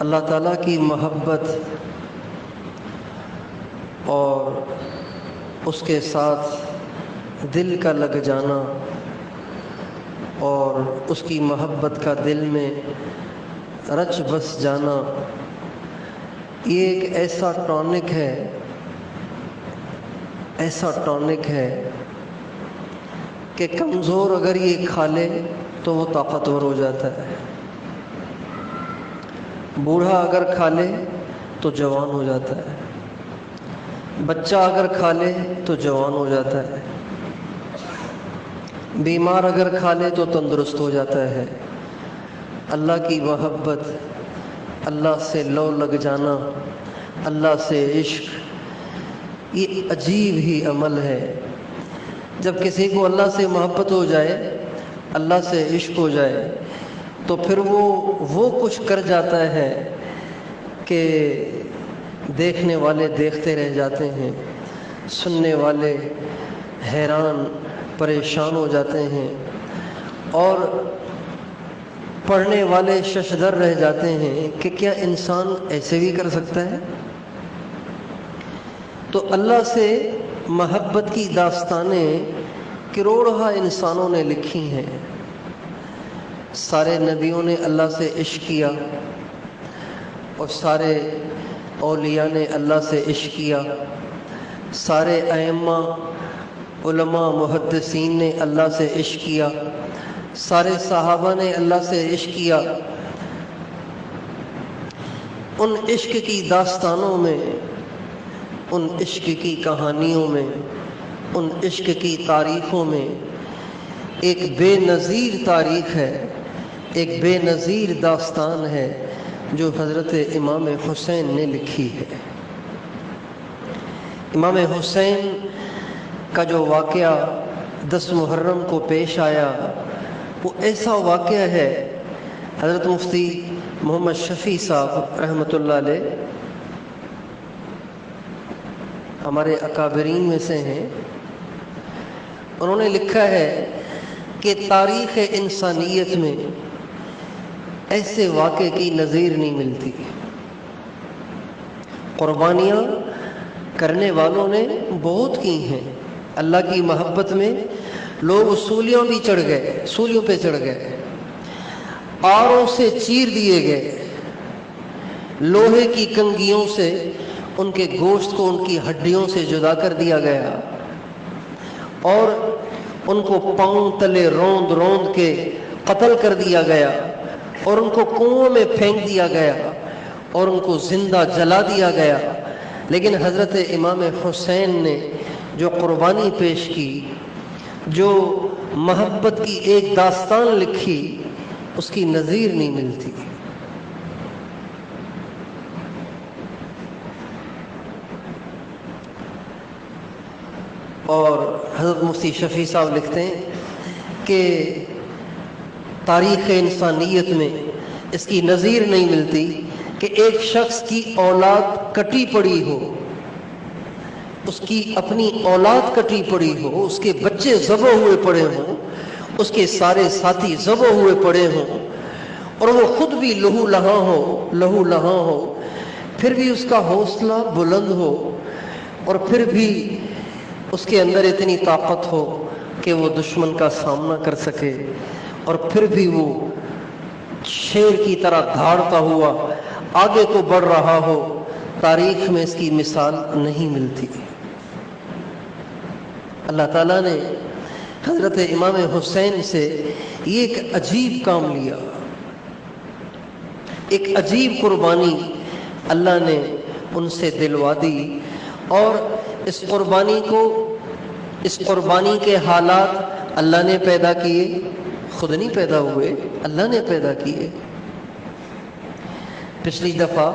اللہ تعالیٰ کی محبت اور اس کے ساتھ دل کا لگ جانا اور اس کی محبت کا دل میں رچ بس جانا، یہ ایک ایسا ٹونک ہے کہ کمزور اگر یہ کھا لے تو وہ طاقتور ہو جاتا ہے، بوڑھا اگر کھا لے تو جوان ہو جاتا ہے، بچہ اگر کھا لے تو جوان ہو جاتا ہے، بیمار اگر کھا لے تو تندرست ہو جاتا ہے۔ اللہ کی محبت، اللہ سے لو لگ جانا، اللہ سے عشق، یہ عجیب ہی عمل ہے۔ جب کسی کو اللہ سے محبت ہو جائے، اللہ سے عشق ہو جائے، تو پھر وہ کچھ کر جاتا ہے کہ دیکھنے والے دیکھتے رہ جاتے ہیں، سننے والے حیران پریشان ہو جاتے ہیں، اور پڑھنے والے ششدر رہ جاتے ہیں کہ کیا انسان ایسے بھی کر سکتا ہے؟ تو اللہ سے محبت کی داستانیں کروڑہا انسانوں نے لکھی ہیں۔ سارے نبیوں نے اللہ سے عشق کیا، اور سارے اولیاء نے اللہ سے عشق کیا، سارے ائمہ، علماء، محدثین نے اللہ سے عشق کیا، سارے صحابہ نے اللہ سے عشق کیا۔ ان عشق کی داستانوں میں، ان عشق کی کہانیوں میں، ان عشق کی تاریخوں میں ایک بے نظیر تاریخ ہے، ایک بے نظیر داستان ہے جو حضرت امام حسین نے لکھی ہے۔ امام حسین کا جو واقعہ 10 محرم کو پیش آیا، وہ ایسا واقعہ ہے۔ حضرت مفتی محمد شفیع صاحب رحمۃ اللہ علیہ ہمارے اکابرین میں سے ہیں، انہوں نے لکھا ہے کہ تاریخ انسانیت میں ایسے واقعے کی نظیر نہیں ملتی۔ قربانیاں کرنے والوں نے بہت کی ہیں، اللہ کی محبت میں لوگ سولیوں پہ چڑھ گئے، آروں سے چیر دیے گئے، لوہے کی کنگھیوں سے ان کے گوشت کو ان کی ہڈیوں سے جدا کر دیا گیا، اور ان کو پاؤں تلے روند روند کے قتل کر دیا گیا، اور ان کو کنووں میں پھینک دیا گیا، اور ان کو زندہ جلا دیا گیا۔ لیکن حضرت امام حسین نے جو قربانی پیش کی، جو محبت کی ایک داستان لکھی، اس کی نظیر نہیں ملتی۔ اور حضرت مفتی شفیع صاحب لکھتے ہیں کہ تاریخ انسانیت میں اس کی نظیر نہیں ملتی کہ ایک شخص کی اولاد کٹی پڑی ہو، اس کی اپنی اولاد کٹی پڑی ہو، اس کے بچے ذبح ہوئے پڑے ہوں، اس کے سارے ساتھی ذبح ہوئے پڑے ہوں، اور وہ خود بھی لہو لہاں ہو، پھر بھی اس کا حوصلہ بلند ہو، اور پھر بھی اس کے اندر اتنی طاقت ہو کہ وہ دشمن کا سامنا کر سکے، اور پھر بھی وہ شیر کی طرح دھاڑتا ہوا آگے کو بڑھ رہا ہو۔ تاریخ میں اس کی مثال نہیں ملتی۔ اللہ تعالیٰ نے حضرت امام حسین سے یہ ایک عجیب کام لیا، ایک عجیب قربانی اللہ نے ان سے دلوا دی، اور اس قربانی کے حالات اللہ نے پیدا کیے، خود نہیں پیدا ہوئے، اللہ نے پیدا کیے۔ پچھلی دفعہ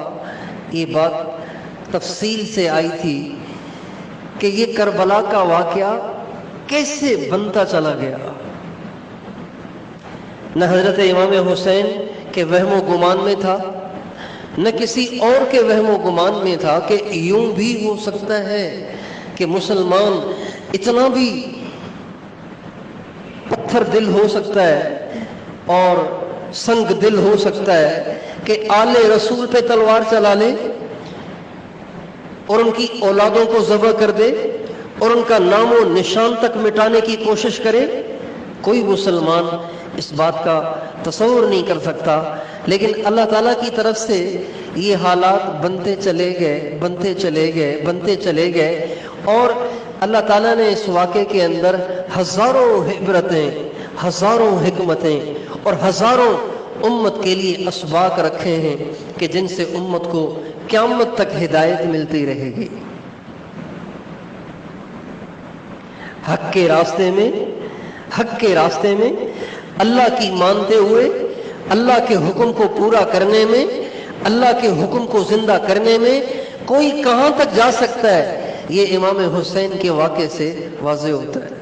یہ بات تفصیل سے آئی تھی کہ یہ کربلا کا واقعہ کیسے بنتا چلا گیا۔ نہ حضرت امام حسین کے وہم و گمان میں تھا، نہ کسی اور کے وہم و گمان میں تھا کہ یوں بھی ہو سکتا ہے کہ مسلمان اتنا بھی پتھر دل ہو سکتا ہے اور سنگ دل ہو سکتا ہے کہ آل رسول پہ تلوار چلا لے اور ان کی اولادوں کو ذبح کر دے اور ان کا نام و نشان تک مٹانے کی کوشش کرے؟ کوئی مسلمان اس بات کا تصور نہیں کر سکتا، لیکن اللہ تعالیٰ کی طرف سے یہ حالات بنتے چلے گئے اور اللہ تعالیٰ نے اس واقعے کے اندر ہزاروں عبرتیں، ہزاروں حکمتیں اور ہزاروں امت کے لیے اسباق رکھے ہیں کہ جن سے امت کو قیامت تک ہدایت ملتی رہے گی۔ حق کے راستے میں اللہ کی مانتے ہوئے، اللہ کے حکم کو پورا کرنے میں، اللہ کے حکم کو زندہ کرنے میں کوئی کہاں تک جا سکتا ہے، یہ امام حسین کے واقعے سے واضح ہوتا ہے۔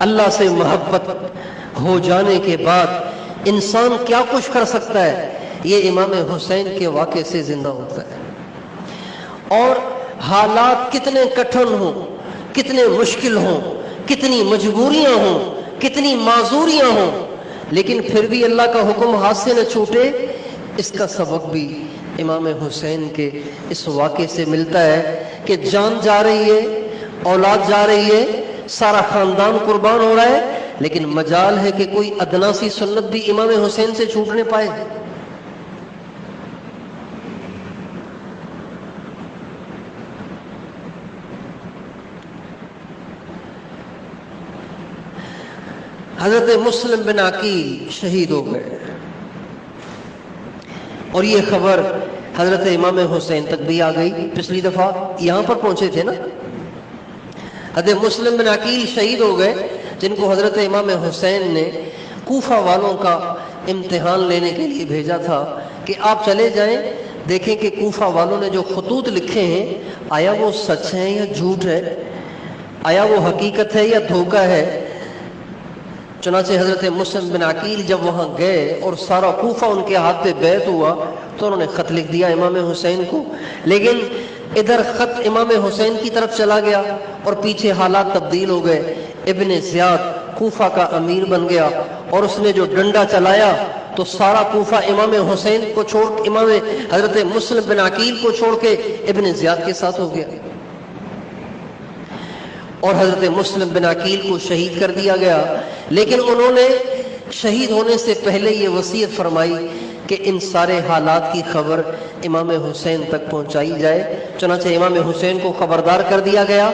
اللہ سے محبت ہو جانے کے بعد انسان کیا کچھ کر سکتا ہے، یہ امام حسین کے واقعے سے زندہ ہوتا ہے۔ اور حالات کتنے کٹھن ہوں، کتنے مشکل ہوں، کتنی مجبوریاں ہوں، کتنی معذوریاں ہوں، لیکن پھر بھی اللہ کا حکم ہاتھ سے نہ چھوٹے، اس کا سبق بھی امام حسین کے اس واقعے سے ملتا ہے کہ جان جا رہی ہے، اولاد جا رہی ہے، سارا خاندان قربان ہو رہا ہے، لیکن مجال ہے کہ کوئی ادنا سی سنت بھی امام حسین سے چھوٹنے پائے۔ حضرت مسلم بن عقیل شہید ہو گئے اور یہ خبر حضرت امام حسین تک بھی آ گئی۔ پچھلی دفعہ یہاں پر پہنچے تھے نا، حضرت مسلم بن عقیل شہید ہو گئے، جن کو حضرت امام حسین نے کوفہ والوں کا امتحان لینے کے لیے بھیجا تھا کہ آپ چلے جائیں، دیکھیں کہ کوفہ والوں نے جو خطوط لکھے ہیں آیا وہ سچ ہے یا جھوٹ ہے، آیا وہ حقیقت ہے یا دھوکہ ہے۔ چنانچہ حضرت مسلم بن عقیل جب وہاں گئے اور سارا کوفہ ان کے ہاتھ پہ بیعت ہوا تو انہوں نے خط لکھ دیا امام حسین کو، لیکن ادھر خط امام حسین کی طرف چلا گیا اور پیچھے حالات تبدیل ہو گئے۔ ابن زیاد کوفہ کا امیر بن گیا اور اس نے جو ڈنڈا چلایا تو سارا کوفہ امام حسین کو چھوڑ، امام حضرت مسلم بن عقیل کو چھوڑ کے ابن زیاد کے ساتھ ہو گیا اور حضرت مسلم بن عقیل کو شہید کر دیا گیا۔ لیکن انہوں نے شہید ہونے سے پہلے یہ وصیت فرمائی کہ ان سارے حالات کی خبر امام حسین تک پہنچائی جائے۔ چنانچہ امام حسین کو خبردار کر دیا گیا۔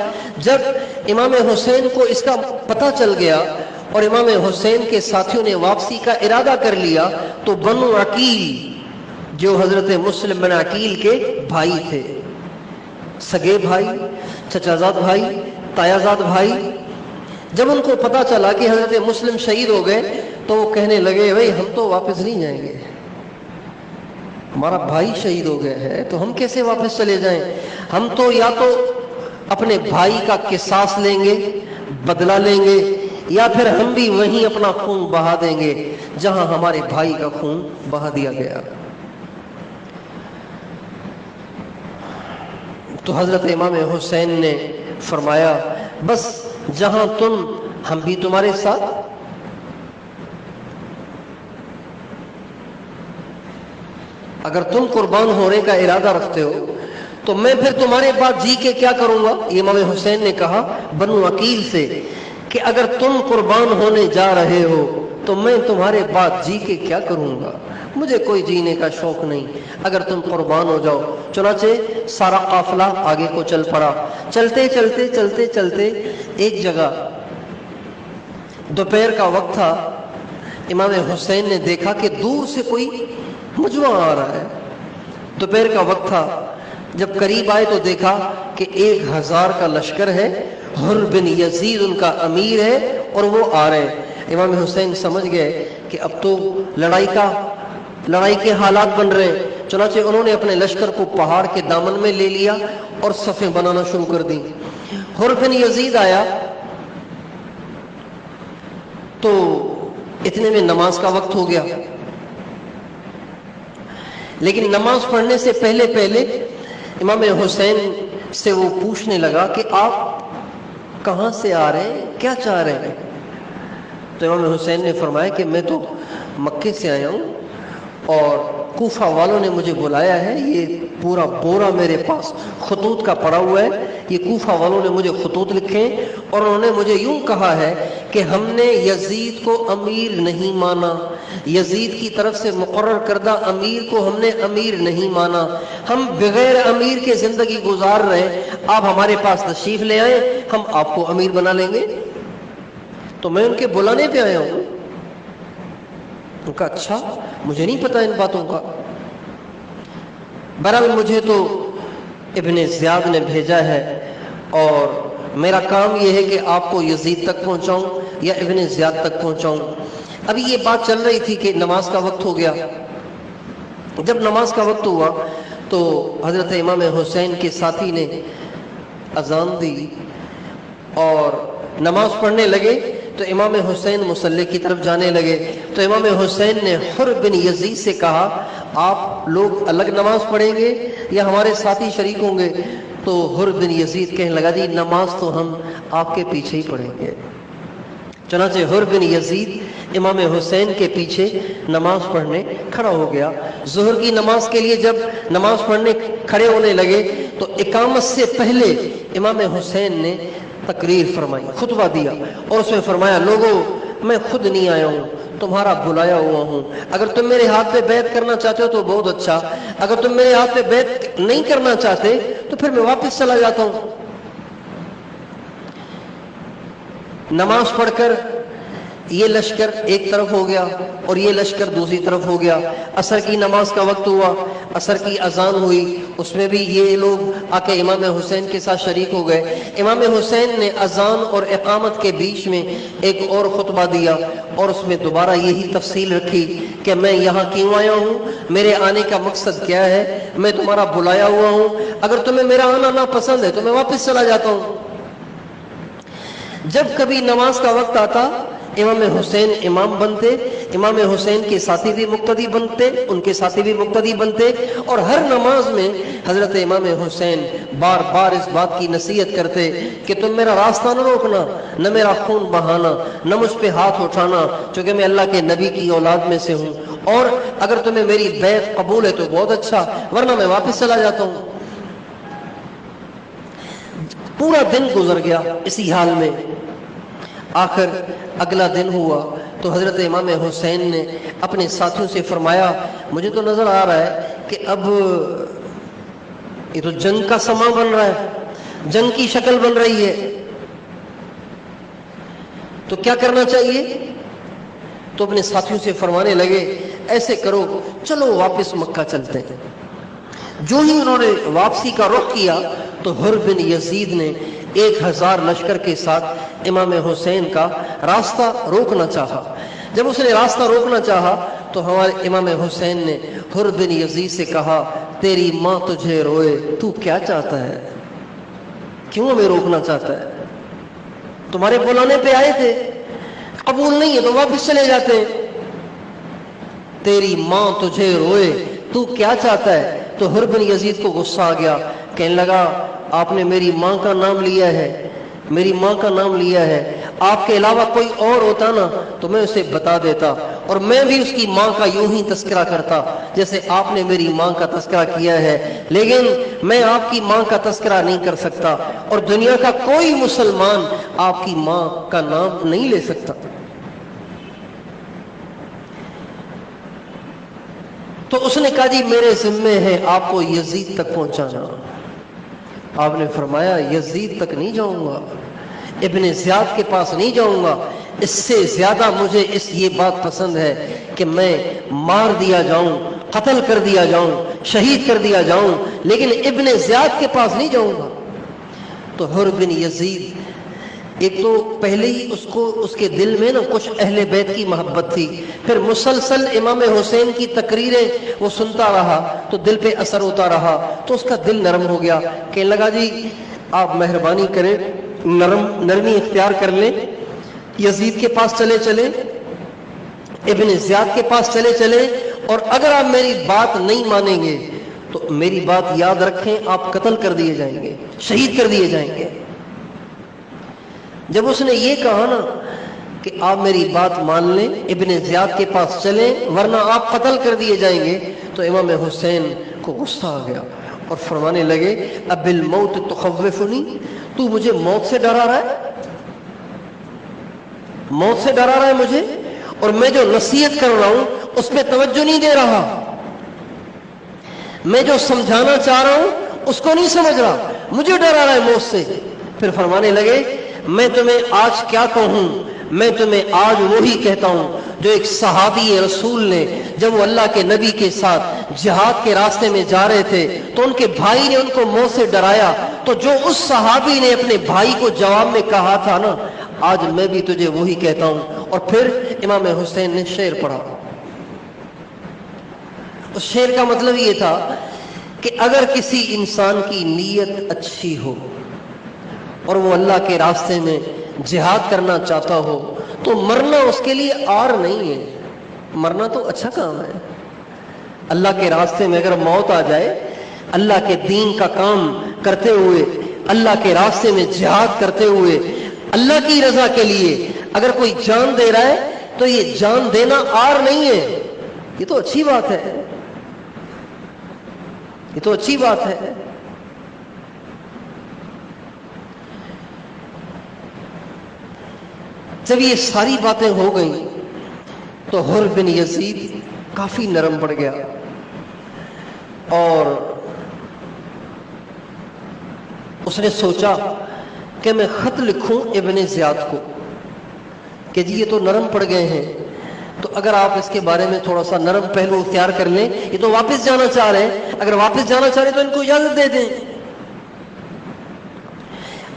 جب امام حسین کو اس کا پتہ چل گیا اور امام حسین کے ساتھیوں نے واپسی کا ارادہ کر لیا تو بنو عقیل، جو حضرت مسلم بن عقیل کے بھائی تھے، سگے بھائی، چچا زاد بھائی، تایا زاد بھائی، جب ان کو پتا چلا کہ حضرت مسلم شہید ہو گئے تو وہ کہنے لگے بھائی ہم تو واپس نہیں جائیں گے، ہمارا بھائی شہید ہو گیا ہے تو ہم کیسے واپس چلے جائیں، ہم تو یا تو اپنے بھائی کا قصاص لیں گے، بدلہ لیں گے، یا پھر ہم بھی وہیں اپنا خون بہا دیں گے جہاں ہمارے بھائی کا خون بہا دیا گیا۔ تو حضرت امام حسین نے فرمایا بس جہاں تم ہم بھی تمہارے ساتھ۔ اگر تم قربان ہونے کا ارادہ رکھتے ہو تو میں پھر تمہارے بعد جی کے کیا کروں گا۔ امام حسین نے کہا بنو عقیل سے کہ اگر تم قربان ہونے جا رہے ہو تو میں تمہارے بعد جی کے کیا کروں گا، مجھے کوئی جینے کا شوق نہیں، اگر تم قربان ہو جاؤ۔ چنانچہ سارا قافلہ آگے کو چل پڑا۔ چلتے چلتے چلتے چلتے ایک جگہ دوپہر کا وقت تھا، امام حسین نے دیکھا کہ دور سے کوئی مجمع آ رہا ہے۔ دوپہر کا وقت تھا، جب قریب آئے تو دیکھا کہ 1000 کا لشکر ہے، حر بن یزید ان کا امیر ہے اور وہ آ رہے ہیں۔ امام حسین سمجھ گئے کہ اب تو لڑائی کے حالات بن رہے ہیں۔ چنانچہ انہوں نے اپنے لشکر کو پہاڑ کے دامن میں لے لیا اور صفیں بنانا شروع کر دیں۔ حر بن یزید آیا تو اتنے میں نماز کا وقت ہو گیا، لیکن نماز پڑھنے سے پہلے امام حسین سے وہ پوچھنے لگا کہ آپ کہاں سے آ رہے ہیں، کیا چاہ رہے ہیں؟ تو امام حسین نے فرمایا کہ میں تو مکے سے آیا ہوں اور کوفہ والوں نے مجھے بلایا ہے، یہ پورا بورا میرے پاس خطوط کا پڑا ہوا ہے، یہ کوفہ والوں نے مجھے خطوط لکھے ہیں اور انہوں نے مجھے یوں کہا ہے کہ ہم نے یزید کو امیر نہیں مانا، یزید کی طرف سے مقرر کردہ امیر کو ہم نے امیر نہیں مانا، ہم بغیر امیر کے زندگی گزار رہے ہیں، آپ ہمارے پاس تشریف لے آئیں، ہم آپ کو امیر بنا لیں گے۔ تو میں ان کے بلانے پہ آیا ہوں۔ ان کا اچھا، مجھے نہیں پتا ان باتوں کا۔ بہرحال مجھے تو ابن زیاد نے بھیجا ہے اور میرا کام یہ ہے کہ آپ کو یزید تک پہنچاؤں یا ابن زیاد تک پہنچاؤں۔ ابھی یہ بات چل رہی تھی کہ نماز کا وقت ہو گیا۔ جب نماز کا وقت ہوا تو حضرت امام حسین کے ساتھی نے اذان دی اور نماز پڑھنے لگے تو امام حسین مصلی کی طرف جانے لگے تو امام حسین نے حر بن یزید سے کہا آپ لوگ الگ نماز پڑھیں گے یا ہمارے ساتھی شریک ہوں گے؟ تو حر بن یزید کہنے لگا جی نماز تو ہم آپ کے پیچھے ہی پڑھیں گے۔ چنانچہ حر بن یزید امام حسین کے پیچھے نماز پڑھنے کھڑا ہو گیا۔ ظہر کی نماز کے لیے جب نماز پڑھنے کھڑے ہونے لگے تو اقامت سے پہلے امام حسین نے تقریر فرمائی، خطبہ دیا اور اس میں فرمایا لوگوں میں خود نہیں آیا ہوں، تمہارا بلایا ہوا ہوں، اگر تم میرے ہاتھ پہ بیعت کرنا چاہتے ہو تو بہت اچھا، اگر تم میرے ہاتھ پہ بیعت نہیں کرنا چاہتے تو پھر میں واپس چلا جاتا ہوں۔ نماز پڑھ کر یہ لشکر ایک طرف ہو گیا اور یہ لشکر دوسری طرف ہو گیا۔ عصر کی نماز کا وقت ہوا، عصر کی اذان ہوئی، اس میں بھی یہ لوگ آ کے امام حسین کے ساتھ شریک ہو گئے۔ امام حسین نے اذان اور اقامت کے بیچ میں ایک اور خطبہ دیا اور اس میں دوبارہ یہی تفصیل رکھی کہ میں یہاں کیوں آیا ہوں، میرے آنے کا مقصد کیا ہے، میں تمہارا بلایا ہوا ہوں، اگر تمہیں میرا آنا ناپسند ہے تو میں واپس چلا جاتا ہوں۔ جب کبھی نماز کا وقت آتا امام حسین امام بنتے، امام حسین کے ساتھی بھی مقتدی بنتے، ان کے ساتھی بھی مقتدی بنتے، اور ہر نماز میں حضرت امام حسین بار بار اس بات کی نصیحت کرتے کہ تم میرا راستہ نہ روکنا، نہ میرا خون بہانا، نہ مجھ پہ ہاتھ اٹھانا، چونکہ میں اللہ کے نبی کی اولاد میں سے ہوں، اور اگر تمہیں میری بیعت قبول ہے تو بہت اچھا، ورنہ میں واپس چلا جاتا ہوں۔ پورا دن گزر گیا اسی حال میں۔ آخر اگلا دن ہوا تو حضرت امام حسین نے اپنے ساتھیوں سے فرمایا مجھے تو نظر آ رہا ہے کہ اب یہ تو جنگ کا سماں بن رہا ہے، جنگ کی شکل بن رہی ہے، تو کیا کرنا چاہیے؟ تو اپنے ساتھیوں سے فرمانے لگے ایسے کرو چلو واپس مکہ چلتے ہیں۔ جو ہی انہوں نے واپسی کا رخ کیا تو حر بن یزید نے 1000 لشکر کے ساتھ امام حسین کا راستہ روکنا چاہا۔ جب اس نے راستہ روکنا چاہا تو ہمارے امام حسین نے حر بن یزید سے کہا تیری ماں تجھے روئے، تو کیا چاہتا ہے، کیوں ہمیں روکنا چاہتا ہے؟ تمہارے بلانے پہ آئے تھے، قبول نہیں ہے تو واپس چلے جاتے۔ تیری ماں تجھے روئے، تو کیا چاہتا ہے؟ تو حر بن یزید کو غصہ آ گیا، کہنے لگا آپ نے میری ماں کا نام لیا ہے، میری ماں کا نام لیا ہے، آپ کے علاوہ کوئی اور ہوتا نا تو میں اسے بتا دیتا اور میں بھی اس کی ماں کا یوں ہی تذکرہ کرتا جیسے آپ نے میری ماں کا تذکرہ کیا ہے، لیکن میں آپ کی ماں کا تذکرہ نہیں کر سکتا اور دنیا کا کوئی مسلمان آپ کی ماں کا نام نہیں لے سکتا۔ تو اس نے کہا جی میرے ذمے ہے آپ کو یزید تک پہنچانا۔ آپ نے فرمایا یزید تک نہیں جاؤں گا، ابن زیاد کے پاس نہیں جاؤں گا، اس سے زیادہ مجھے یہ بات پسند ہے کہ میں مار دیا جاؤں، قتل کر دیا جاؤں، شہید کر دیا جاؤں، لیکن ابن زیاد کے پاس نہیں جاؤں گا۔ تو حر بن یزید ایک تو پہلے ہی اس کے دل میں نا کچھ اہل بیت کی محبت تھی، پھر مسلسل امام حسین کی تقریریں وہ سنتا رہا تو دل پہ اثر ہوتا رہا تو اس کا دل نرم ہو گیا، کہنے لگا جی آپ مہربانی کریں، نرمی اختیار کر لیں، یزید کے پاس چلے ابن زیاد کے پاس چلے اور اگر آپ میری بات نہیں مانیں گے تو میری بات یاد رکھیں، آپ قتل کر دیے جائیں گے، شہید کر دیے جائیں گے۔ جب اس نے یہ کہا نا کہ آپ میری بات مان لیں، ابن زیاد کے پاس چلیں ورنہ آپ قتل کر دیے جائیں گے، تو امام حسین کو غصہ آ گیا اور فرمانے لگے اب بالموت تخوفنی، تو مجھے موت سے ڈرا رہا ہے، موت سے ڈرا رہا ہے مجھے، اور میں جو نصیحت کر رہا ہوں اس پہ توجہ نہیں دے رہا، میں جو سمجھانا چاہ رہا ہوں اس کو نہیں سمجھ رہا، مجھے ڈرا رہا ہے موت سے۔ پھر فرمانے لگے میں تمہیں آج کیا کہوں، میں تمہیں آج وہی کہتا ہوں جو ایک صحابی رسول نے جب وہ اللہ کے نبی کے ساتھ جہاد کے راستے میں جا رہے تھے تو ان کے بھائی نے ان کو موت سے ڈرایا، تو جو اس صحابی نے اپنے بھائی کو جواب میں کہا تھا نا، آج میں بھی تجھے وہی کہتا ہوں۔ اور پھر امام حسین نے شعر پڑھا۔ اس شعر کا مطلب یہ تھا کہ اگر کسی انسان کی نیت اچھی ہو اور وہ اللہ کے راستے میں جہاد کرنا چاہتا ہو تو مرنا اس کے لیے آر نہیں ہے، مرنا تو اچھا کام ہے۔ اللہ کے راستے میں اگر موت آ جائے، اللہ کے دین کا کام کرتے ہوئے، اللہ کے راستے میں جہاد کرتے ہوئے، اللہ کی رضا کے لیے اگر کوئی جان دے رہا ہے تو یہ جان دینا آر نہیں ہے، یہ تو اچھی بات ہے، یہ تو اچھی بات ہے۔ جب یہ ساری باتیں ہو گئیں تو حر بن یزید کافی نرم پڑ گیا اور اس نے سوچا کہ میں خط لکھوں ابن زیاد کو کہ جی یہ تو نرم پڑ گئے ہیں، تو اگر آپ اس کے بارے میں تھوڑا سا نرم پہلو اختیار کر لیں، یہ تو واپس جانا چاہ رہے ہیں، اگر واپس جانا چاہ رہے ہیں تو ان کو اجازت دے دیں۔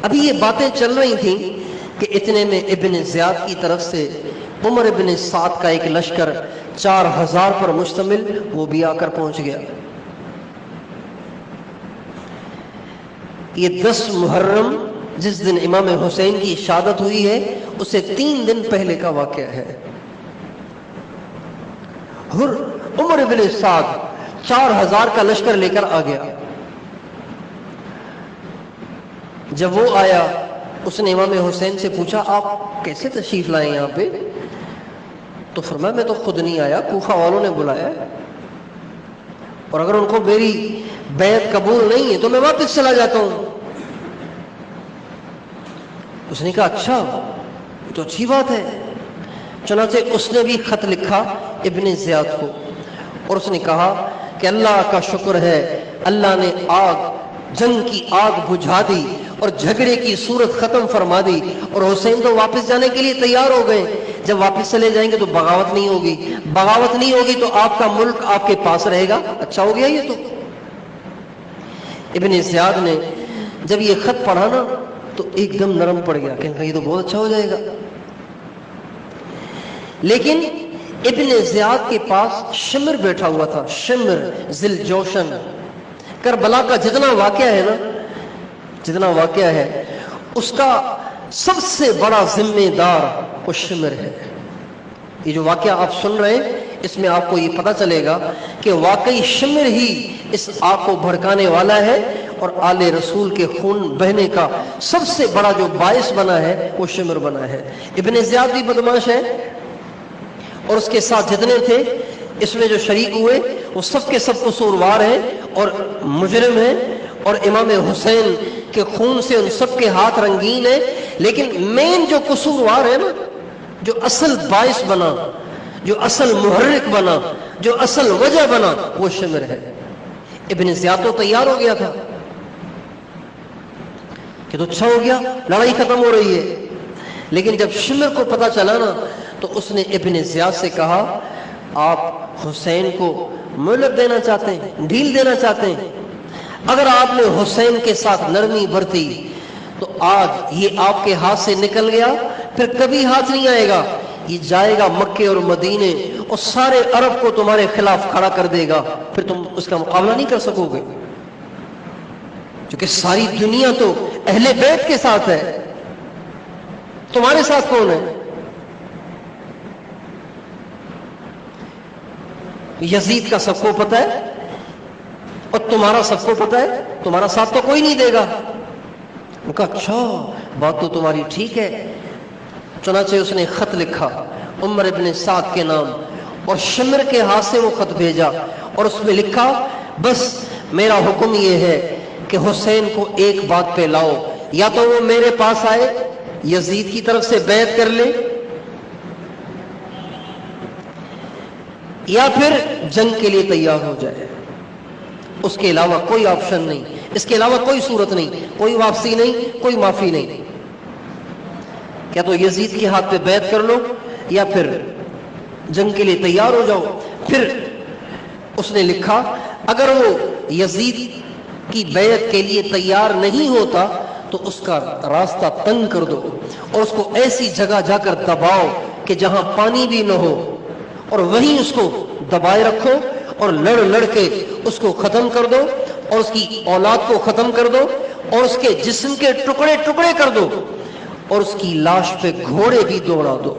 ابھی یہ باتیں چل رہی تھیں کہ اتنے میں ابن زیاد کی طرف سے عمر ابن سعد کا ایک لشکر 4000 پر مشتمل وہ بھی آ کر پہنچ گیا۔ یہ 10 محرم جس دن امام حسین کی شہادت ہوئی ہے اس سے 3 دن پہلے کا واقعہ ہے۔ عمر ابن سعد 4000 کا لشکر لے کر آ گیا۔ جب وہ آیا اس نے امام حسین سے پوچھا آپ کیسے تشریف لائے یہاں پہ؟ تو فرمایا میں تو خود نہیں آیا، کوفہ والوں نے بلایا، اور اگر ان کو میری بیعت قبول نہیں ہے تو میں واپس چلا جاتا ہوں۔ اس نے کہا اچھا یہ تو اچھی بات ہے۔ چنانچہ اس نے بھی خط لکھا ابن زیاد کو اور اس نے کہا کہ اللہ کا شکر ہے، اللہ نے جنگ کی آگ بجھا دی اور جھگڑے کی صورت ختم فرما دی، اور حسین تو واپس جانے کے لیے تیار ہو گئے۔ جب واپس چلے جائیں گے تو بغاوت نہیں ہوگی، بغاوت نہیں ہوگی تو آپ کا ملک آپ کے پاس رہے گا۔ اچھا ہو گیا یہ تو۔ ابن زیاد نے جب یہ خط پڑھا نا تو ایک دم نرم پڑ گیا کہ یہ تو بہت اچھا ہو جائے گا۔ لیکن ابن زیاد کے پاس شمر بیٹھا ہوا تھا، شمر ذل جوشن۔ کربلا کا جتنا واقعہ ہے نا، جتنا واقعہ ہے اس کا سب سے بڑا ذمہ دار وہ شمر ہے۔ یہ جو واقعہ آپ سن رہے ہیں اس میں آپ کو یہ پتہ چلے گا کہ واقعی شمر ہی اس آگ کو بھڑکانے والا ہے، اور آل رسول کے خون بہنے کا سب سے بڑا جو باعث بنا ہے وہ شمر بنا ہے۔ ابن زیاد بھی بدماش ہے اور اس کے ساتھ جتنے تھے اس میں جو شریک ہوئے وہ سب کے سب قصوروار ہیں اور مجرم ہیں، اور امام حسین کے خون سے ان سب کے ہاتھ رنگین ہیں، لیکن مین جو قصوروار ہے نا، جو اصل باعث بنا، جو اصل محرک بنا، جو اصل وجہ بنا، وہ شمر ہے۔ ابن زیاد تو تیار ہو گیا تھا کہ تو اچھا ہو گیا، لڑائی ختم ہو رہی ہے، لیکن جب شمر کو پتا چلا نا تو اس نے ابن زیاد سے کہا آپ حسین کو مہلت دینا چاہتے ہیں، ڈھیل دینا چاہتے ہیں؟ اگر آپ نے حسین کے ساتھ نرمی برتی تو آج یہ آپ کے ہاتھ سے نکل گیا، پھر کبھی ہاتھ نہیں آئے گا، یہ جائے گا مکے اور مدینے اور سارے عرب کو تمہارے خلاف کھڑا کر دے گا، پھر تم اس کا مقابلہ نہیں کر سکو گے، کیونکہ ساری دنیا تو اہل بیت کے ساتھ ہے، تمہارے ساتھ کون ہے؟ یزید کا سب کو پتہ ہے، اور تمہارا سب کو پتا ہے، تمہارا ساتھ تو کوئی نہیں دے گا۔ ان کا اچھا بات تو تمہاری ٹھیک ہے۔ چنانچہ اس نے خط لکھا عمر ابن سعد کے نام، اور شمر کے ہاتھ سے وہ خط بھیجا، اور اس میں لکھا بس میرا حکم یہ ہے کہ حسین کو ایک بات پہ لاؤ، یا تو وہ میرے پاس آئے، یزید کی طرف سے بیعت کر لے، یا پھر جنگ کے لیے تیار ہو جائے۔ اس کے علاوہ کوئی آپشن نہیں، اس کے علاوہ کوئی صورت نہیں، کوئی واپسی نہیں، کوئی معافی نہیں۔ کیا تو یزید کے ہاتھ پہ بیعت کر لو یا پھر جنگ کے لیے تیار ہو جاؤ۔ پھر اس نے لکھا اگر وہ یزید کی بیعت کے لیے تیار نہیں ہوتا تو اس کا راستہ تنگ کر دو، اور اس کو ایسی جگہ جا کر دباؤ کہ جہاں پانی بھی نہ ہو، اور وہیں اس کو دبائے رکھو، اور لڑ لڑ کے اس کو ختم کر دو، اور اس کی اولاد کو ختم کر دو، اور اس کے جسم کے ٹکڑے ٹکڑے کر دو، اور اس کی لاش پہ گھوڑے بھی دوڑا دو۔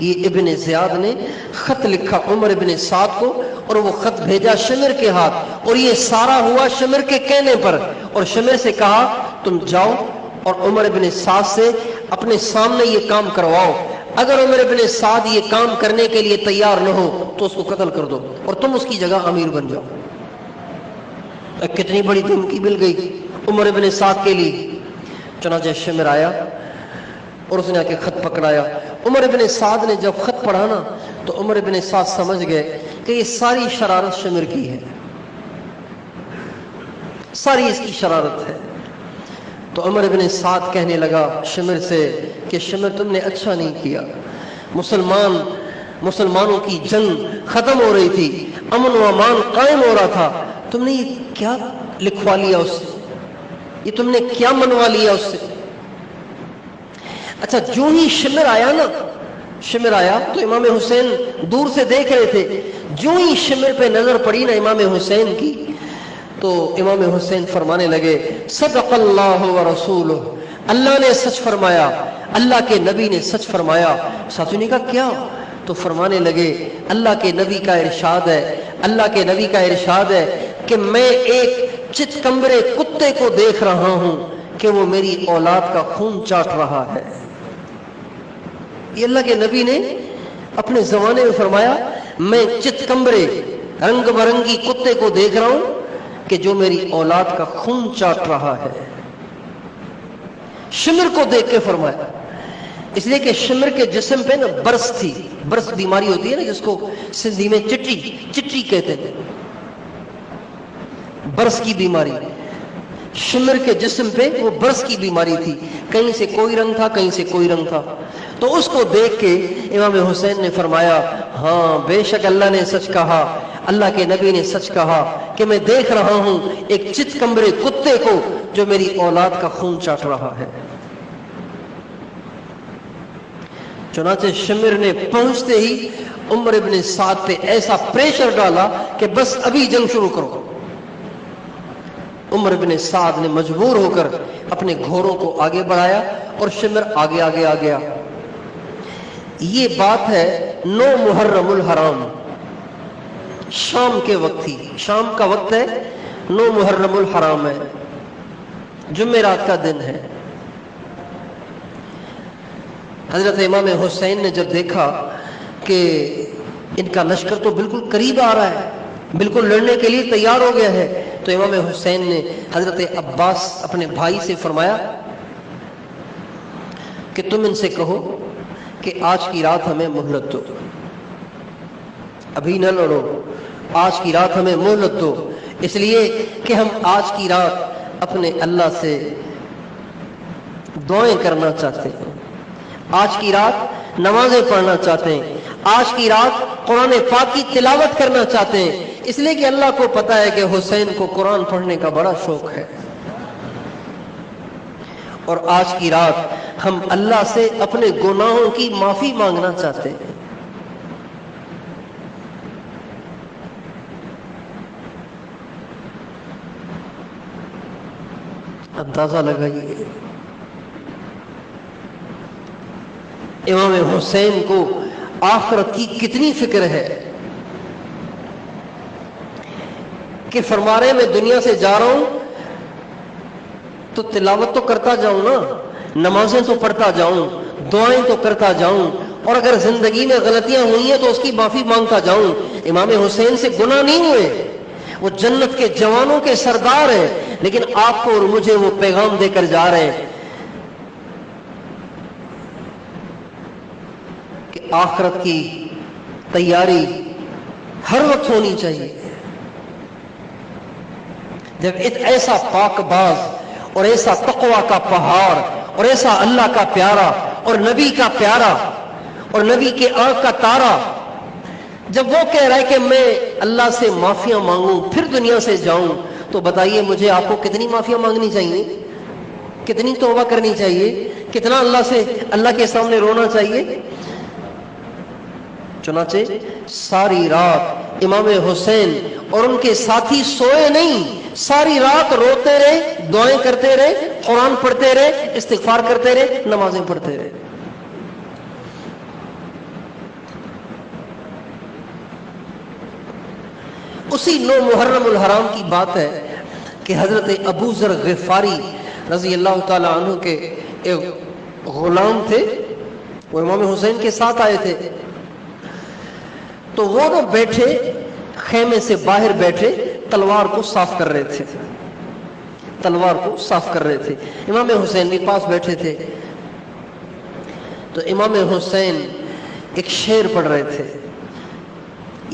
یہ ابن زیاد نے خط لکھا عمر ابن سعد کو، اور وہ خط بھیجا شمر کے ہاتھ، اور یہ سارا ہوا شمر کے کہنے پر، اور شمر سے کہا تم جاؤ اور عمر ابن سعد سے اپنے سامنے یہ کام کرواؤ، اگر عمر ابن سعد یہ کام کرنے کے لیے تیار نہ ہو تو اس کو قتل کر دو، اور تم اس کی جگہ امیر بن جاؤ۔ کتنی بڑی دھمکی مل گئی عمر ابن سعد کے لیے۔ چنانچہ شمر آیا اور اس نے آ کے خط پکڑایا۔ عمر ابن سعد نے جب خط پڑھا نا تو عمر ابن سعد سمجھ گئے کہ یہ ساری شرارت شمر کی ہے، ساری اس کی شرارت ہے۔ تو عمر ابن سعد کہنے لگا شمر سے کہ شمر تم نے اچھا نہیں کیا، مسلمانوں کی جنگ ختم ہو رہی تھی، امن و امان قائم ہو رہا تھا، تم نے یہ کیا لکھوا لیا اس سے، یہ تم نے کیا منوا لیا اس سے۔ اچھا جو ہی شمر آیا تو امام حسین دور سے دیکھ رہے تھے، جو ہی شمر پہ نظر پڑی نا امام حسین کی تو امام حسین فرمانے لگے صدق اللہ ورسولہ، اللہ نے سچ فرمایا، اللہ کے نبی نے سچ فرمایا۔ ساتھیوں نے کہا کیا؟ تو فرمانے لگے اللہ کے نبی کا ارشاد ہے، اللہ کے نبی کا ارشاد ہے کہ میں ایک چتکمبرے کتے کو دیکھ رہا ہوں کہ وہ میری اولاد کا خون چاٹ رہا ہے۔ یہ اللہ کے نبی نے اپنے زمانے میں فرمایا میں چتکمبرے رنگ برنگی کتے کو دیکھ رہا ہوں کہ جو میری اولاد کا خون چاٹ رہا ہے۔ شمر کو دیکھ کے فرمایا، اس لیے کہ شمر کے جسم پہ نا برس تھی، برس بیماری ہوتی ہے نا جس کو سندھی میں چٹی کہتے ہیں، برس کی بیماری۔ شمر کے جسم پہ وہ برس کی بیماری تھی، کہیں سے کوئی رنگ تھا، کہیں سے کوئی رنگ تھا۔ تو اس کو دیکھ کے امام حسین نے فرمایا ہاں بے شک اللہ نے سچ کہا، اللہ کے نبی نے سچ کہا کہ میں دیکھ رہا ہوں ایک چتکمبرے کتے کو جو میری اولاد کا خون چاٹ رہا ہے۔ چنانچہ شمر نے پہنچتے ہی عمر ابن سعد پہ ایسا پریشر ڈالا کہ بس ابھی جنگ شروع کرو۔ عمر ابن سعد نے مجبور ہو کر اپنے گھوڑوں کو آگے بڑھایا اور شمر آگے آگے آ گیا۔ یہ بات ہے 9 محرم الحرام، شام کے وقت تھی، شام کا وقت ہے، 9 محرم الحرام ہے، جمعرات کا دن ہے۔ حضرت امام حسین نے جب دیکھا کہ ان کا لشکر تو بالکل قریب آ رہا ہے، بالکل لڑنے کے لیے تیار ہو گیا ہے، تو امام حسین نے حضرت عباس اپنے بھائی سے فرمایا کہ تم ان سے کہو کہ آج کی رات ہمیں مہلت دو، ابھی نہ لڑو، آج کی رات ہمیں مہلت دو، اس لیے کہ ہم آج کی رات اپنے اللہ سے دعائیں کرنا چاہتے ہیں، آج کی رات نمازیں پڑھنا چاہتے ہیں، آج کی رات قرآن پاک کی تلاوت کرنا چاہتے ہیں، اس لیے کہ اللہ کو پتا ہے کہ حسین کو قرآن پڑھنے کا بڑا شوق ہے، اور آج کی رات ہم اللہ سے اپنے گناہوں کی معافی مانگنا چاہتے ہیں۔ اندازہ لگائیے امام حسین کو آخرت کی کتنی فکر ہے۔ کہ فرما رہے میں دنیا سے جا رہا ہوں تو تلاوت تو کرتا جاؤں نا، نمازیں تو پڑھتا جاؤں، دعائیں تو کرتا جاؤں، اور اگر زندگی میں غلطیاں ہوئی ہیں تو اس کی معافی مانگتا جاؤں۔ امام حسین سے گناہ نہیں ہوئے، وہ جنت کے جوانوں کے سردار ہیں، لیکن آپ کو اور مجھے وہ پیغام دے کر جا رہے ہیں کہ آخرت کی تیاری ہر وقت ہونی چاہیے۔ جب ایسا پاک باز اور ایسا تقوی کا پہاڑ اور ایسا اللہ کا پیارا اور نبی کا پیارا اور نبی کے آنکھ کا تارا، جب وہ کہہ رہا ہے کہ میں اللہ سے معافیاں مانگوں پھر دنیا سے جاؤں، تو بتائیے مجھے آپ کو کتنی معافیاں مانگنی چاہیے، کتنی توبہ کرنی چاہیے، کتنا اللہ کے سامنے رونا چاہیے۔ چنانچہ ساری رات امام حسین اور ان کے ساتھی سوئے نہیں، ساری رات روتے رہے، دعائیں کرتے رہے، قرآن پڑھتے رہے، استغفار کرتے رہے، نمازیں پڑھتے رہے۔ اسی 9 محرم الحرام کی بات ہے کہ حضرت ابو ذر غفاری رضی اللہ تعالی عنہ کے ایک غلام تھے، وہ امام حسین کے ساتھ آئے تھے، تو وہ نہ بیٹھے خیمے سے باہر بیٹھے تلوار کو صاف کر رہے تھے، تلوار کو صاف کر رہے تھے، امام حسین بھی پاس بیٹھے تھے۔ تو امام حسین ایک شعر پڑھ رہے تھے،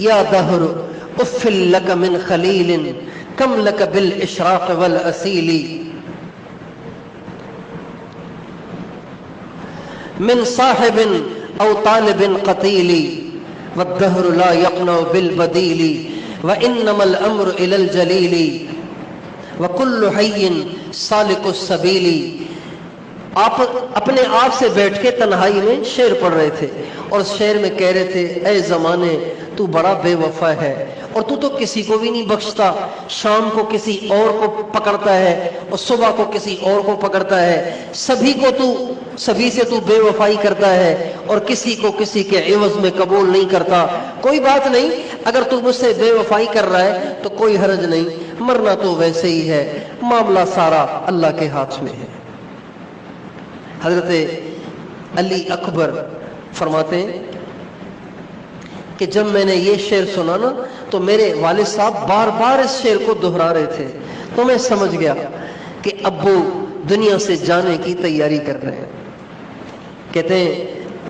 یا دہر اف لک من خلیل کم لک بالاشراق والاسیل من صاحب او طالب قتیل والدهر لا يقنع بالبديل وانما الامر الى الجليل وكل حي سالك السبيل۔ آپ اپنے آپ سے بیٹھ کے تنہائی میں شعر پڑھ رہے تھے اور اس شعر میں کہہ رہے تھے، اے زمانے تو بڑا بے وفا ہے اور تو کسی کو بھی نہیں بخشتا، شام کو کسی اور کو پکڑتا ہے اور صبح کو کسی اور کو پکڑتا ہے، سبھی سے تو بے وفائی کرتا ہے اور کسی کو کسی کے عوض میں قبول نہیں کرتا۔ کوئی بات نہیں، اگر تو مجھ سے بے وفائی کر رہا ہے تو کوئی حرج نہیں، مرنا تو ویسے ہی ہے، معاملہ سارا اللہ کے ہاتھ میں ہے۔ حضرت علی اکبر فرماتے ہیں کہ جب میں نے یہ شعر سنا نا تو میرے والد صاحب بار بار اس شعر کو دہرا رہے تھے، تو میں سمجھ گیا کہ ابو دنیا سے جانے کی تیاری کر رہے ہیں۔ کہتے ہیں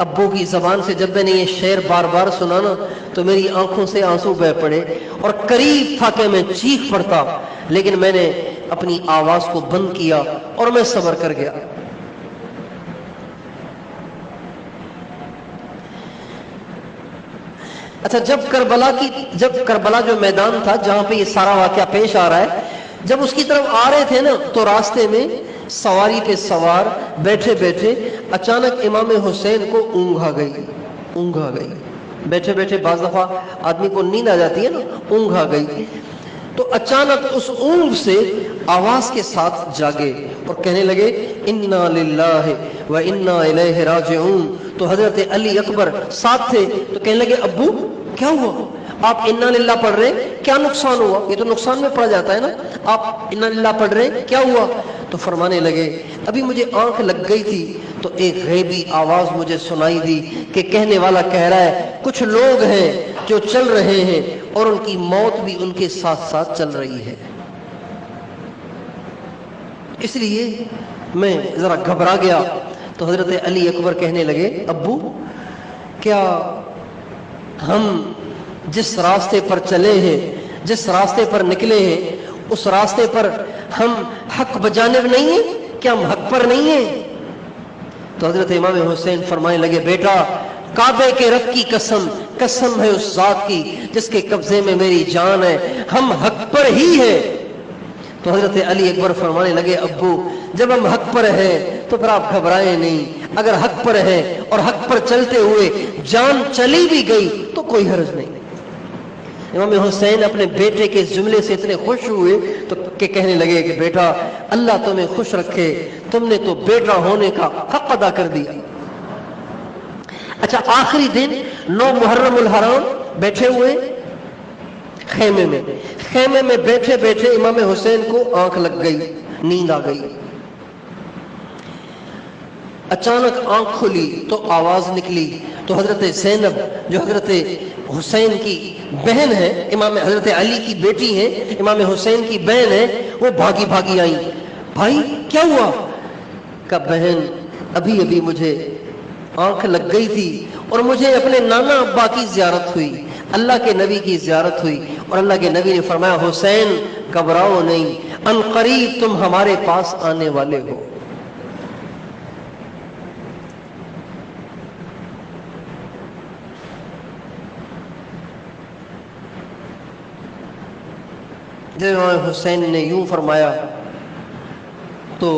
ابو کی زبان سے جب میں نے یہ شعر بار بار سنا نا تو میری آنکھوں سے آنسو بہہ پڑے اور قریب تھا کہ میں چیخ پڑتا، لیکن میں نے اپنی آواز کو بند کیا اور میں صبر کر گیا۔ اچھا، جب کربلا جو میدان تھا جہاں پہ یہ سارا واقعہ پیش آ رہا ہے، جب اس کی طرف آ رہے تھے نا تو راستے میں سواری پہ سوار بیٹھے بیٹھے اچانک امام حسین کو اونگ آ گئی۔ بیٹھے بیٹھے بعض دفعہ آدمی کو نیند آ جاتی ہے نا، اونگ آ گئی، تو اچانک اس اونگ سے آواز کے ساتھ جاگے اور کہنے لگے انا للہ و انا الیہ راجعون۔ تو حضرت علی اکبر ساتھ تھے تو کہنے لگے ابو کیا ہوا، آپ انا للہ پڑھ رہے ہیں، کیا نقصان ہوا؟ یہ تو نقصان میں پڑا جاتا ہے نا، آپ انا للہ پڑھ رہے ہیں، کیا ہوا؟ تو فرمانے لگے ابھی مجھے آنکھ لگ گئی تھی تو ایک غیبی آواز مجھے سنائی دی کہ کہنے والا کہہ رہا ہے کچھ لوگ ہیں جو چل رہے ہیں اور ان کی موت بھی ان کے ساتھ ساتھ چل رہی ہے۔ اس لیے میں ذرا گھبرا گیا۔ تو حضرت علی اکبر کہنے لگے ابو کیا ہم جس راستے پر چلے ہیں، جس راستے پر نکلے ہیں، اس راستے پر ہم حق بجانب نہیں ہیں؟ کیا ہم حق پر نہیں ہیں؟ تو حضرت امام حسین فرمانے لگے بیٹا کعبے کے رب کی قسم ہے اس ذات کی جس کے قبضے میں میری جان ہے، ہم حق پر ہی ہیں۔ تو حضرت علی اکبر فرمانے لگے ابو جب ہم حق پر ہیں تو پھر آپ گھبرائیں نہیں، اگر حق پر ہے اور حق پر چلتے ہوئے جان چلی بھی گئی تو کوئی حرج نہیں۔ امام حسین اپنے بیٹے کے جملے سے اتنے خوش ہوئے تو کہ کہنے لگے کہ بیٹا اللہ تمہیں خوش رکھے، تم نے تو بیٹا ہونے کا حق ادا کر دیا۔ اچھا، آخری دن 9 محرم الحرام بیٹھے ہوئے خیمے میں بیٹھے بیٹھے امام حسین کو آنکھ لگ گئی، نیند آ گئی۔ اچانک آنکھ کھلی تو آواز نکلی، تو حضرت زینب جو حضرت حسین کی بہن ہے، امام حضرت علی کی بیٹی ہیں، امام حسین کی بہن ہے، وہ بھاگی بھاگی آئیں۔ بھائی کیا ہوا؟ کہ بہن ابھی ابھی مجھے آنکھ لگ گئی تھی اور مجھے اپنے نانا ابا کی زیارت ہوئی، اللہ کے نبی کی زیارت ہوئی، اور اللہ کے نبی نے فرمایا حسین گھبراؤ نہیں، ان قریب تم ہمارے پاس آنے والے ہو۔ جب امام حسین نے یوں فرمایا تو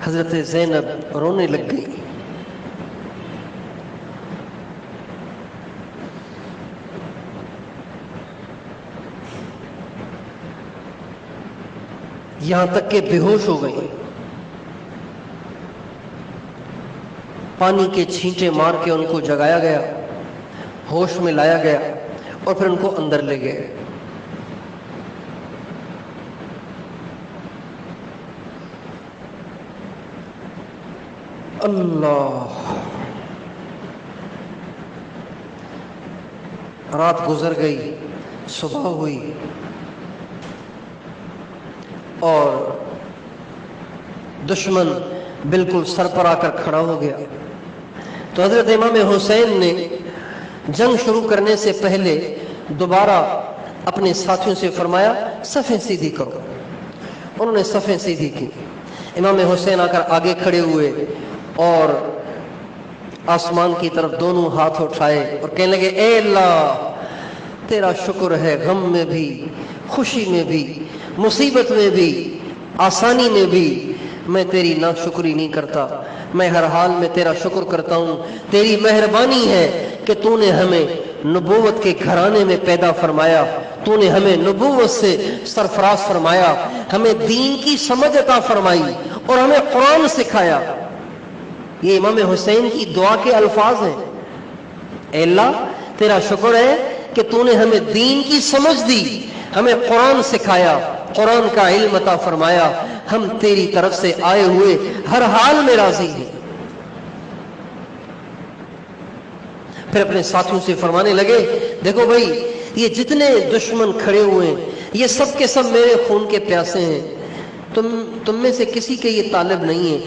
حضرت زینب رونے لگ گئی۔ یہاں تک کہ بے ہوش ہو گئی، پانی کے چھینٹے مار کے ان کو جگایا گیا، ہوش میں لایا گیا اور پھر ان کو اندر لے گئے۔ اللہ، رات گزر گئی، صبح ہوئی اور دشمن بالکل سر پر آ کر کھڑا ہو گیا۔ تو حضرت امام حسین نے جنگ شروع کرنے سے پہلے دوبارہ اپنے ساتھیوں سے فرمایا صفیں سیدھی کرو۔ انہوں نے صفیں سیدھی کی۔ امام حسین آ کر آگے کھڑے ہوئے اور آسمان کی طرف دونوں ہاتھ اٹھائے اور کہنے لگے اے اللہ تیرا شکر ہے، غم میں بھی، خوشی میں بھی، مصیبت میں بھی، آسانی میں بھی میں تیری ناشکری نہیں کرتا، میں ہر حال میں تیرا شکر کرتا ہوں۔ تیری مہربانی ہے کہ تو نے ہمیں نبوت کے گھرانے میں پیدا فرمایا، تو نے ہمیں نبوت سے سرفراز فرمایا، ہمیں دین کی سمجھ عطا فرمائی اور ہمیں قرآن سکھایا۔ یہ امام حسین کی دعا کے الفاظ ہیں، اے اللہ تیرا شکر ہے کہ تو نے ہمیں دین کی سمجھ دی، ہمیں قرآن سکھایا، قرآن کا علم عطا فرمایا، ہم تیری طرف سے آئے ہوئے ہر حال میں راضی ہیں۔ پھر اپنے ساتھیوں سے فرمانے لگے دیکھو بھائی یہ جتنے دشمن کھڑے ہوئے ہیں یہ سب کے سب میرے خون کے پیاسے ہیں، تم میں سے کسی کے یہ طالب نہیں ہے،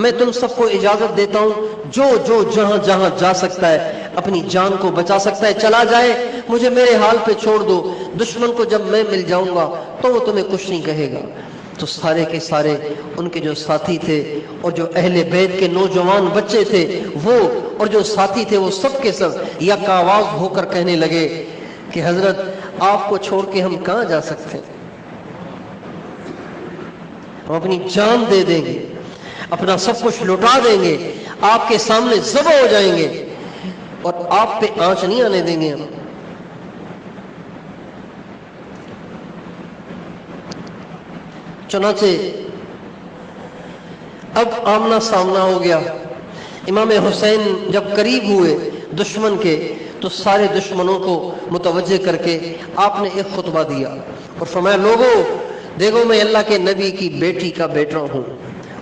میں تم سب کو اجازت دیتا ہوں جو جہاں جہاں جا سکتا ہے اپنی جان کو بچا سکتا ہے چلا جائے، مجھے میرے حال پہ چھوڑ دو، دشمن کو جب میں مل جاؤں گا تو وہ تمہیں کچھ نہیں کہے گا۔ تو سارے کے سارے ان کے جو ساتھی تھے اور جو اہل بیت کے نوجوان بچے تھے وہ اور جو ساتھی تھے وہ سب کے سب یک آواز ہو کر کہنے لگے کہ حضرت آپ کو چھوڑ کے ہم کہاں جا سکتے ہیں، ہم اپنی جان دے دیں گے، اپنا سب کچھ لوٹا دیں گے، آپ کے سامنے ذبح ہو جائیں گے اور آپ پہ آنچ نہیں آنے دیں گے ہم۔ چنانچہ اب آمنا سامنا ہو گیا۔ امام حسین جب قریب ہوئے دشمن کے تو سارے دشمنوں کو متوجہ کر کے آپ نے ایک خطبہ دیا اور فرمایا لوگوں دیکھو میں اللہ کے نبی کی بیٹی کا بیٹا ہوں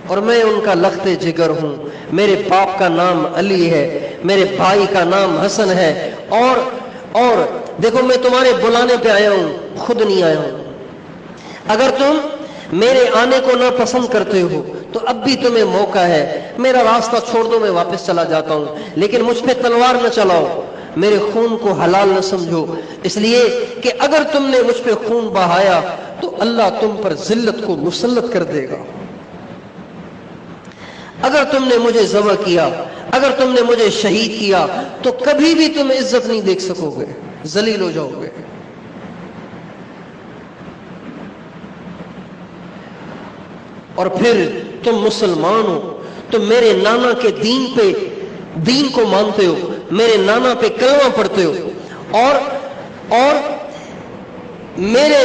اور میں ان کا لخت جگر ہوں، میرے باپ کا نام علی ہے، میرے بھائی کا نام حسن ہے، اور دیکھو میں تمہارے بلانے پہ آیا ہوں، خود نہیں آیا ہوں۔ اگر تم میرے آنے کو نہ پسند کرتے ہو تو اب بھی تمہیں موقع ہے، میرا راستہ چھوڑ دو میں واپس چلا جاتا ہوں، لیکن مجھ پہ تلوار نہ چلاؤ، میرے خون کو حلال نہ سمجھو، اس لیے کہ اگر تم نے مجھ پہ خون بہایا تو اللہ تم پر ذلت کو مسلط کر دے گا۔ اگر تم نے مجھے ذبح کیا، اگر تم نے مجھے شہید کیا تو کبھی بھی تم عزت نہیں دیکھ سکو گے، ذلیل ہو جاؤ گے۔ اور پھر تم مسلمان ہو، تم میرے نانا کے دین کو مانتے ہو، میرے نانا پہ کلمہ پڑھتے ہو، اور میرے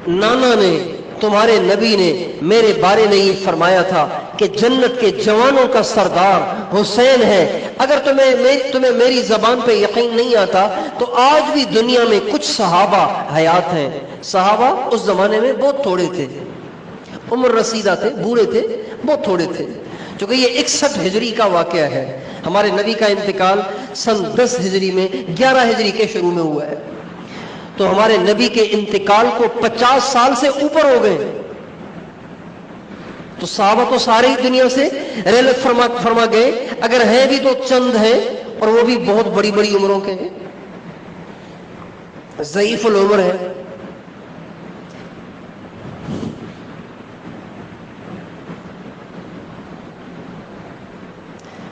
نانا نے تمہارے نبی نے میرے بارے میں یہ فرمایا تھا کہ جنت کے جوانوں کا سردار حسین ہے. اگر تمہیں میری زبان پہ یقین نہیں آتا تو آج بھی دنیا میں کچھ صحابہ حیات ہیں. صحابہ اس زمانے میں بہت تھوڑے تھے، عمر رسیدہ تھے، بوڑھے تھے، بہت تھوڑے تھے. چونکہ یہ 61 ہجری کا واقعہ ہے. ہمارے نبی کا انتقال سن 10 ہجری میں 11 ہجری کے شروع میں ہوا ہے. تو ہمارے نبی کے انتقال کو 50 سال سے اوپر ہو گئے. تو صحابہ تو سارے ہی دنیا سے رحلت فرما گئے. اگر ہیں بھی تو چند ہیں، اور وہ بھی بہت بڑی بڑی عمروں کے ہیں، ضعیف العمر ہے.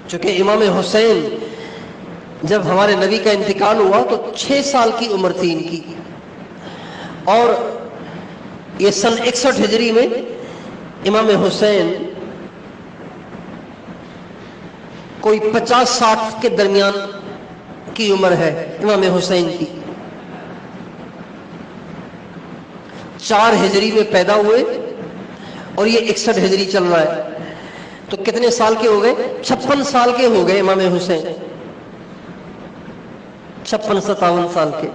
چونکہ امام حسین جب ہمارے نبی کا انتقال ہوا تو 6 سال کی عمر تھی ان کی، اور یہ سن 61 ہجری میں امام حسین کوئی 50-60 کے درمیان کی عمر ہے امام حسین کی. 4 ہجری میں پیدا ہوئے اور یہ 61 ہجری چل رہا ہے. تو کتنے سال کے ہو گئے؟ 56 سال کے ہو گئے امام حسین، 56-57 سال کے.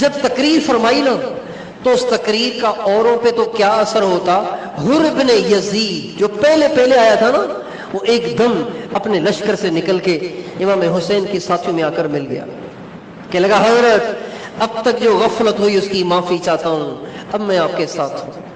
جب تقریر فرمائی نا تو اس تقریر کا اوروں پہ تو کیا اثر ہوتا. حر بن یزید جو پہلے آیا تھا نا، وہ ایک دم اپنے لشکر سے نکل کے امام حسین کی ساتھیوں میں آ کر مل گیا. کہ لگا حضرت اب تک جو غفلت ہوئی اس کی معافی چاہتا ہوں، اب میں آپ کے ساتھ ہوں.